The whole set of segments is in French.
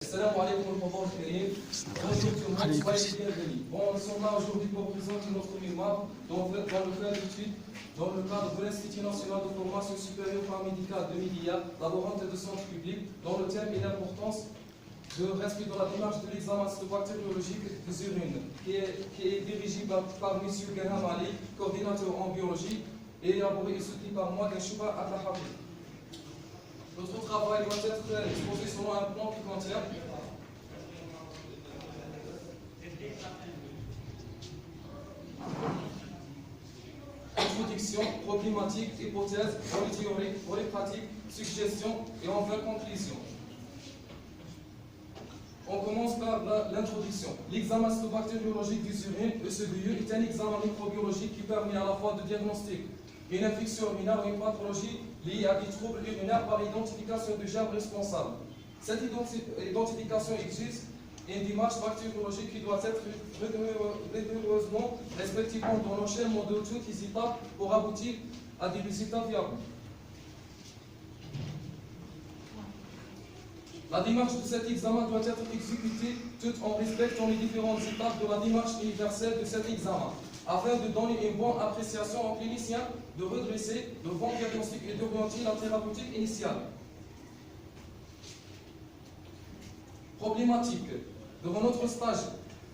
Salam alaikum wa rahmatullahi. Bonjour tout le monde, soyez les bienvenus. Bon, nous sommes là aujourd'hui pour présenter notre mémoire dans le cadre d'études, dans le cadre de l'Institut national de formation supérieure paramédicale de Média, laborante de santé publique, dont le thème est l'importance de respect dans la démarche de l'examen bactériologique des urines, qui est dirigé par M. Gaham Ali, coordinateur en biologie, et élaboré et soutenu par moi, Gachouba Atahabi. Notre travail doit être exposé selon un plan qui contient introduction, problématique, hypothèse, rôle théorique, rôle pratique, suggestion et enfin conclusion. On commence par l'introduction. L'examen cytobactériologique des urines, ECBU, est un examen microbiologique qui permet à la fois de diagnostiquer une infection urinaire ou une pathologie liée à des troubles urinaires par l'identification de germes responsables. Cette identification exige une démarche bactériologique qui doit être rigoureusement respectée dans l'enchaînement de toutes les étapes pour aboutir à des résultats viables. La démarche de cet examen doit être exécutée tout en respectant les différentes étapes de la démarche universelle de cet examen, afin de donner une bonne appréciation aux cliniciens, de redresser le bon diagnostic et d'orienter la thérapeutique initiale. Problématique. Devant notre stage,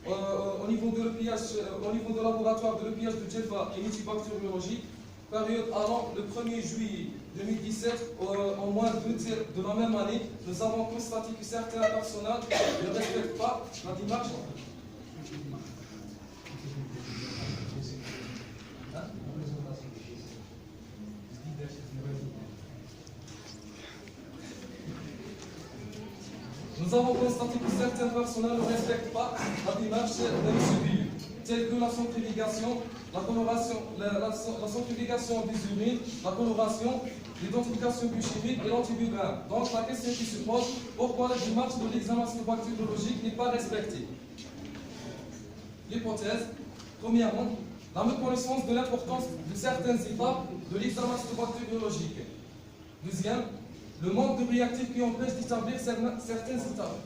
au niveau de l'EPH, au niveau de laboratoire de l'EPH de Djelfa et multibactériologie, période allant le 1er juillet 2017 au mois d'août de la même année, nous avons constaté que certains personnels ne respectent pas la démarche. Nous avons constaté que certains personnels ne respectent pas la démarche de l'ECBU, telle que la centrifugation, la coloration, la centrifugation des urines, la coloration, l'identification biochimique et l'antibiogramme. Donc la question qui se pose, pourquoi la démarche de l'examen bactériologique n'est pas respectée? L'hypothèse, premièrement, la méconnaissance de l'importance de certaines étapes de l'examen bactériologique. Deuxième, le manque de réactifs qui empêche d'établir certaines étapes.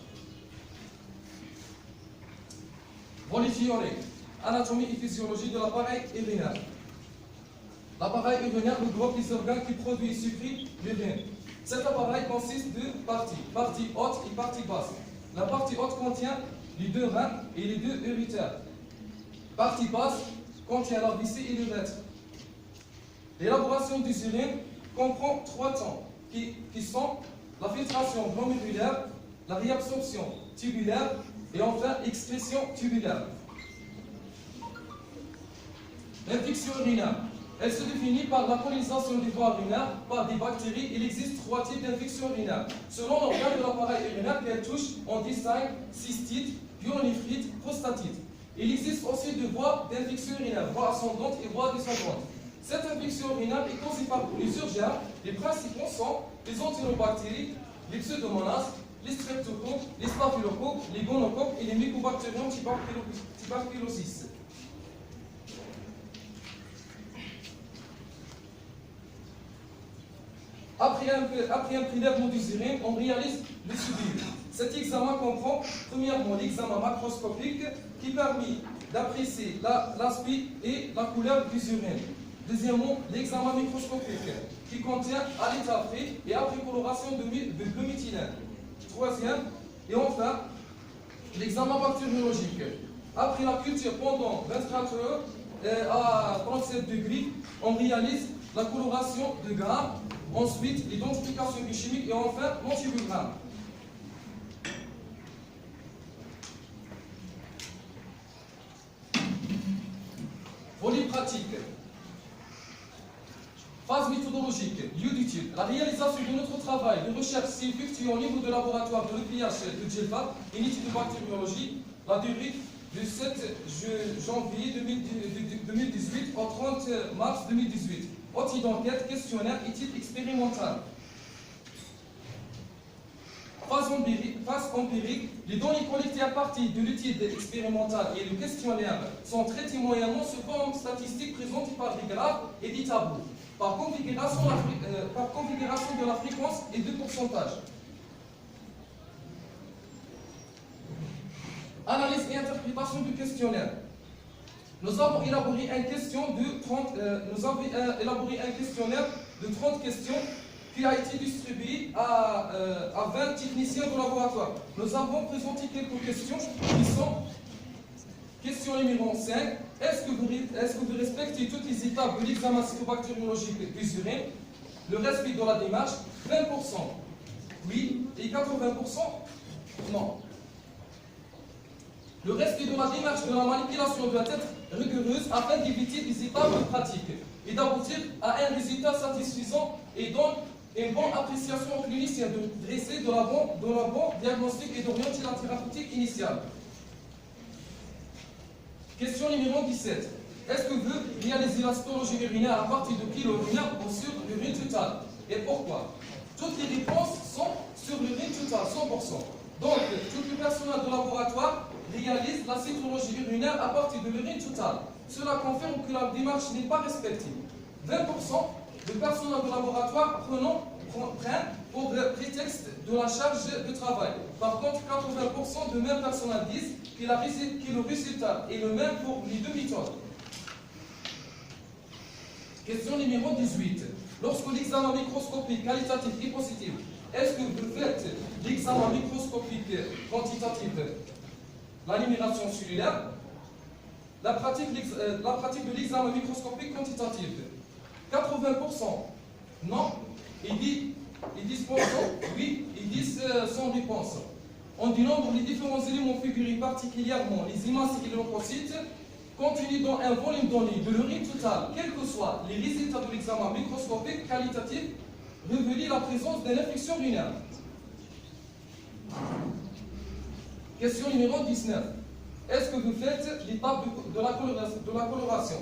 Volet théorique, anatomie et physiologie de l'appareil urinaire. L'appareil urinaire regroupe les organes qui produisent et sécrètent l'urine. Cet appareil consiste de partie haute et partie basse. La partie haute contient les deux reins et les deux urétères. Partie basse contient la vessie et l'urètre. L'élaboration des urines comprend trois temps, qui sont la filtration glomérulaire, la réabsorption tubulaire et enfin l'excrétion tubulaire. L'infection urinaire. Elle se définit par la colonisation des voies urinaires par des bactéries. Il existe trois types d'infections urinaires. Selon l'organe de l'appareil urinaire qu'elle touche, on distingue cystite, pyélonéphrite, prostatite. Il existe aussi deux voies d'infection urinaire, voie ascendante et voie descendante. Cette infection urinaire est causée par plusieurs germes. Les principaux sont les entérobactéries, les pseudomonas, les streptocoques, les staphylocoques, les gonocoques et les mycobacterium tuberculosis. Après un prélèvement des urines, on réalise le suivi. Cet examen comprend premièrement l'examen macroscopique qui permet d'apprécier l'aspect et la couleur des urines. Deuxièmement, l'examen microscopique qui contient à l'état frais et après coloration de gluméthylène. Troisième, et enfin, l'examen bactériologique. Après la culture pendant 24 heures à 37 degrés, on réalise la coloration de grammes, ensuite l'identification biochimique et enfin l'antibiogramme. Volet pratique. Phase méthodologique, lieu d'étude. La réalisation de notre travail de recherche s'est effectuée au niveau de laboratoire de l'EPH de Djelfa, unité de bactériologie, la durée du 7 janvier 2018 au 30 mars 2018. Outil d'enquête, questionnaire, étude expérimentale. Phase empirique, les données collectées à partir de l'étude expérimentale et le questionnaire sont traitées moyennement sous forme statistique présentée par des graphes et des tableaux, par configuration de la fréquence et de pourcentage. Analyse et interprétation du questionnaire. Nous avons élaboré un questionnaire de 30 questions qui a été distribué à 20 techniciens de laboratoire. Nous avons présenté quelques questions qui sont question numéro 5. Est-ce que vous respectez toutes les étapes de l'examen cytobactériologique des urines? Le respect de la démarche, 20% oui et 80% non. Le respect de la démarche de la manipulation doit être rigoureuse afin d'éviter des étapes de pratique et d'aboutir à un résultat satisfaisant et donne une bonne appréciation au clinicien de dresser de la bonne diagnostic et d'orienter la thérapeutique initiale. Question numéro 17. Est-ce que vous réalisez la cytologie urinaire à partir de kilo urinaire ou sur l'urine totale? Et pourquoi? Toutes les réponses sont sur l'urine totale, 100%. Donc, tout le personnel de laboratoire réalise la cytologie urinaire à partir de l'urine totale. Cela confirme que la démarche n'est pas respectée. 20% de personnel de laboratoire prennent pour prétexte de la charge de travail. Par contre, 80% de même personnel disent que le résultat est le même pour les deux méthodes. Question numéro 18. Lorsque l'examen microscopique qualitatif est positif, est-ce que vous faites l'examen microscopique quantitatif, la numération cellulaire, la pratique de l'examen microscopique quantitatif? 80% non, et 10% oui, et 10 sans réponse. On dénombre les différents éléments figurés, particulièrement les images et les leucocytes, contenus dans un volume donné de l'urine totale, quels que soient les résultats de l'examen microscopique qualitatif, révèlent la présence d'une infection urinaire. Question numéro 19. Est-ce que vous faites l'étape de la coloration?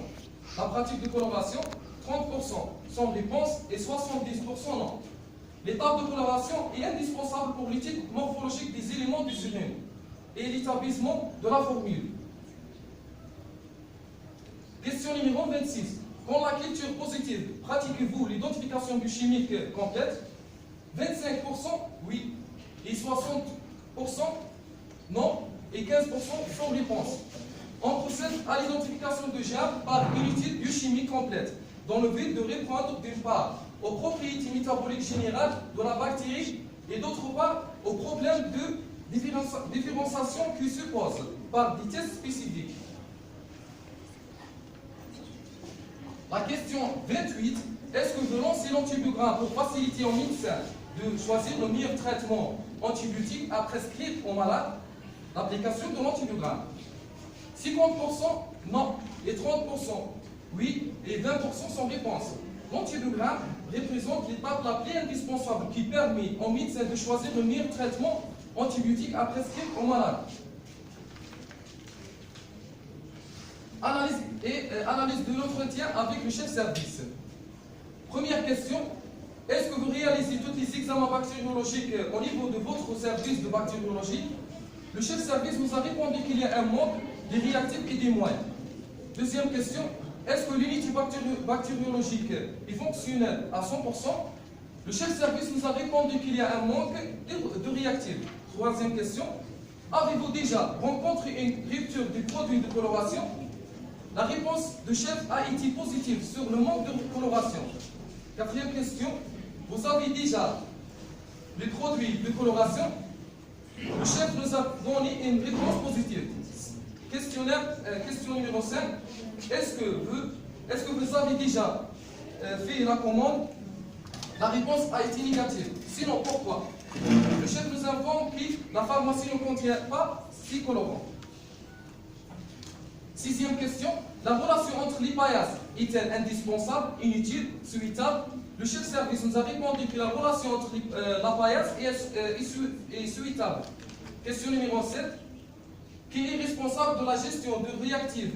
La pratique de coloration, 30% sans réponse et 70% non. L'étape de coloration est indispensable pour l'étude morphologique des éléments du urine et l'établissement de la formule. Question numéro 26. Quand la culture positive, pratiquez-vous l'identification biochimique complète? 25% oui et 60% non et 15% sans réponse. On procède à l'identification de germes par une étude biochimique complète dans le but de répondre d'une part aux propriétés métaboliques générales de la bactérie et d'autre part aux problèmes de différenciation qui se posent par des tests spécifiques. La question 28, est-ce que vous lancez l'antibiogramme pour faciliter au médecin de choisir le meilleur traitement antibiotique à prescrire aux malades? L'application de l'antibiogramme. 50% non et 30% oui et 20% sans réponse. L'antibiogramme représente l'étape la plus indispensable qui permet au médecin de choisir le meilleur traitement antibiotique à prescrire aux malades. Analyse de l'entretien avec le chef service. Première question, est-ce que vous réalisez tous les examens bactériologiques au niveau de votre service de bactériologie? Le chef service nous a répondu qu'il y a un manque des réactifs et des moyens. Deuxième question, est-ce que l'unité bactériologique est fonctionnelle à 100%? Le chef service nous a répondu qu'il y a un manque de réactifs. Troisième question, avez-vous déjà rencontré une rupture du produit de coloration? La réponse du chef a été positive sur le manque de coloration. Quatrième question, vous avez déjà les produits de coloration? Le chef nous a donné une réponse positive. Question numéro 5, est-ce que vous avez déjà fait la commande? La réponse a été négative. Sinon, pourquoi? Le chef nous informe que la pharmacie ne contient pas 6 colorants. Sixième question, la relation entre les paillasses est-elle indispensable, inutile, souhaitable? Le chef service nous a répondu que la relation entre la paillasse est souhaitable. Question numéro 7, qui est responsable de la gestion des réactifs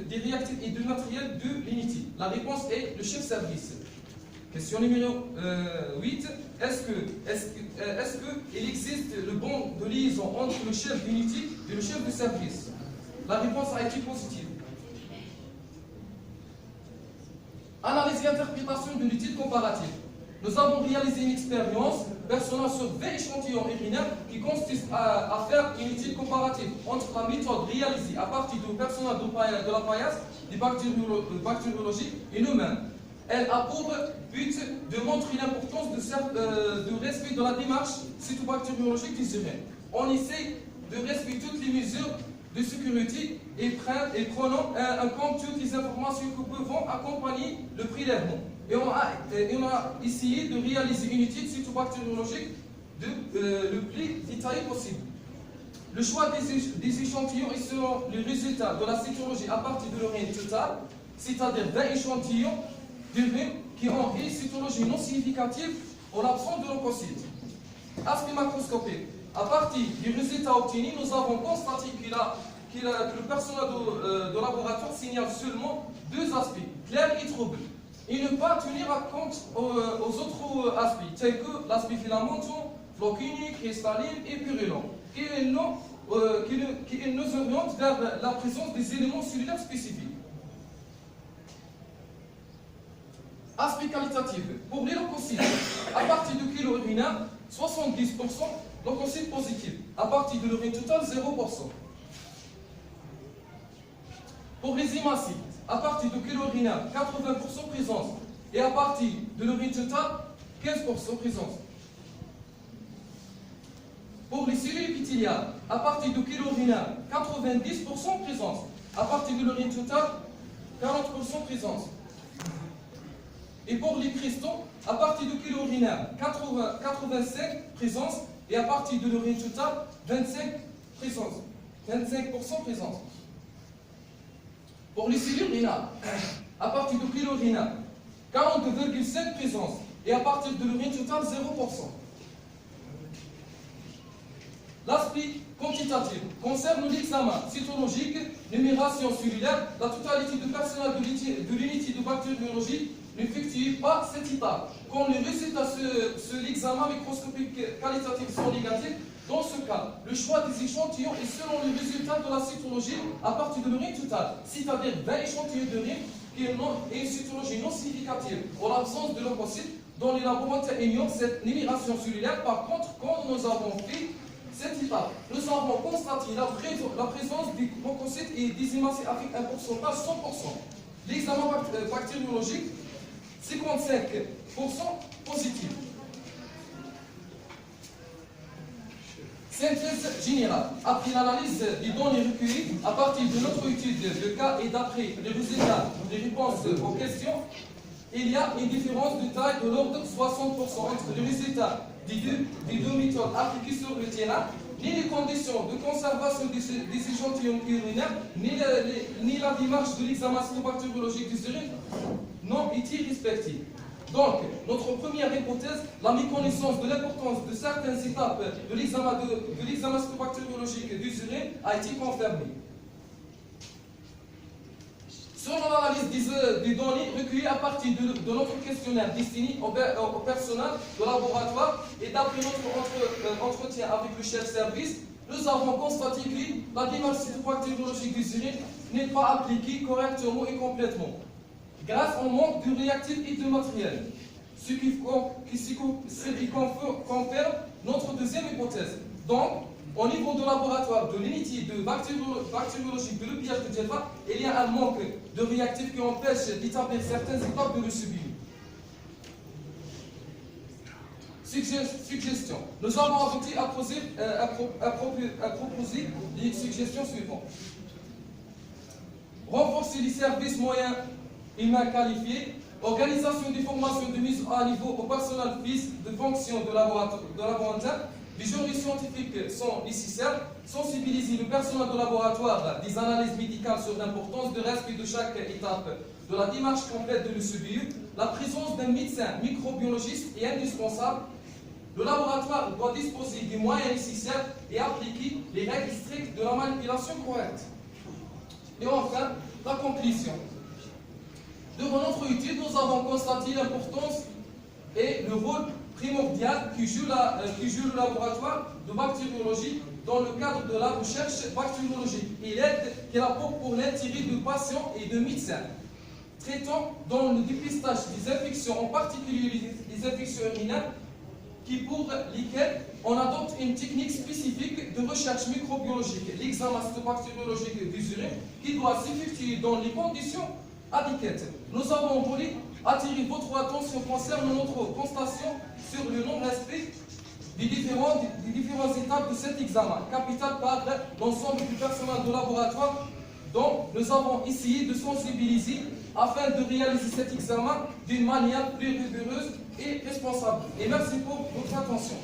et du matériel de l'unité? La réponse est le chef service. Question numéro 8, est-ce qu'il existe le bon de liaison entre le chef d'unité et le chef de service? La réponse a été positive. Analyse et interprétation de l'étude comparative. Nous avons réalisé une expérience personnel sur 20 échantillons urinaires qui consiste à faire une étude comparative entre la méthode réalisée à partir du personnel de la paillasse, des bactériologies et nous-mêmes. Elle a pour but de montrer l'importance du respect de la démarche cytobactériologique des urines. On essaie de respecter toutes les mesures de sécurité et prenant en compte toutes les informations que pouvons accompagner le prélèvement. Et on a essayé de réaliser une étude cytobactériologique le plus détaillée possible. Le choix des échantillons est selon les résultats de la cytologie à partir de l'urine totale, c'est-à-dire 20 échantillons d'urine qui ont une cytologie non significative en l'absence de leucocytes. Aspect macroscopique. À partir du résultat obtenu, nous avons constaté que le personnel de laboratoire signale seulement deux aspects, clair et trouble, et ne pas tenir compte aux autres aspects, tels que l'aspect filamenton, floquinique, cristalline et purulent, qui nous orientent vers la présence des éléments cellulaires spécifiques. Aspect qualitatif. Pour les leucocytes, à partir du kilo urinaire, 70% leucocytes positifs. À partir de l'urine totale, 0%. Pour les hémacytes, à partir du kilo urinaire, 80% présence. Et à partir de l'urine totale, 15% présence. Pour les cellules épithéliales, à partir du kilo urinaire, 90% présence. À partir de l'urine totale, 40% présence. Et pour les cristaux, à partir du kilo urinaire, 85 présence, et à partir de l'urine totale, 25% présence. Pour les cellules rénales, à partir du kilo urinaire, 42,5 présence, et à partir de l'urine totale, 0%. L'aspect quantitatif concerne l'examen cytologique, numération cellulaire. La totalité du personnel de l'unité de bactériologie n'effectue pas cette étape. Quand les résultats sur l'examen microscopique qualitatif sont négatifs, dans ce cas, le choix des échantillons est selon les résultats de la cytologie à partir de l'urine totale, c'est-à-dire 20 échantillons d'urine qui ont une cytologie non significative en l'absence de leucocytes, dont les laboratoires ignorent cette numération cellulaire. Par contre, quand nous avons fait cette étape, nous avons constaté la présence des leucocytes et des hémacytes avec un pourcentage 100%. L'examen bactériologique, 55% positif. Synthèse générale. Après l'analyse des données recueillies à partir de notre étude de cas et d'après les résultats des réponses aux questions, il y a une différence de taille de l'ordre de 60% entre les résultats des deux méthodes appliquées sur le terrain. Ni les conditions de conservation des échantillons urinaires, ni la démarche de l'examen cytobactériologique des urines n'ont été respectées. Donc, notre première hypothèse, la méconnaissance de l'importance de certaines étapes de l'examen cytobactériologique des urines a été confirmée. Selon l'analyse des données recueillies à partir de notre questionnaire destiné au personnel de laboratoire et d'après notre entretien avec le chef service, nous avons constaté que la démarche cytobactériologique des urines n'est pas appliquée correctement et complètement, grâce au manque de réactifs et de matériel, ce qui confirme notre deuxième hypothèse. Donc, au niveau du laboratoire de l'unité de bactériologie de l'EPH de Djelfa, il y a un manque de réactifs qui empêche d'établir certaines étapes de l'ECBU. Suggestion. Nous avons adopté à proposer les suggestions suivantes. Renforcer les services moyens humains qualifiés, organisation des formations de mise à niveau au personnel physique de fonction de laboratoire. Les jurys scientifiques sont nécessaires, sensibiliser le personnel de laboratoire des analyses médicales sur l'importance de respect de chaque étape de la démarche complète de l'ECBU. La présence d'un médecin microbiologiste est indispensable. Le laboratoire doit disposer des moyens nécessaires et appliquer les règles strictes de la manipulation correcte. Et enfin, la conclusion. Durant notre étude, nous avons constaté l'importance et le rôle primordial que joue le laboratoire de bactériologie dans le cadre de la recherche bactériologique et l'aide qu'elle apporte pour l'intérêt de patients et de médecins. Traitant dans le dépistage des infections, en particulier les infections urinaires, pour lesquels on adopte une technique spécifique de recherche microbiologique, l'examen cytobactériologique des urines, qui doit s'effectuer dans les conditions adéquates. Nous avons voulu attirer votre attention concernant notre constatation sur le non-respect des différentes étapes de cet examen, capital par l'ensemble du personnel de laboratoire dont nous avons essayé de sensibiliser afin de réaliser cet examen d'une manière plus rigoureuse et responsable. Et merci pour votre attention.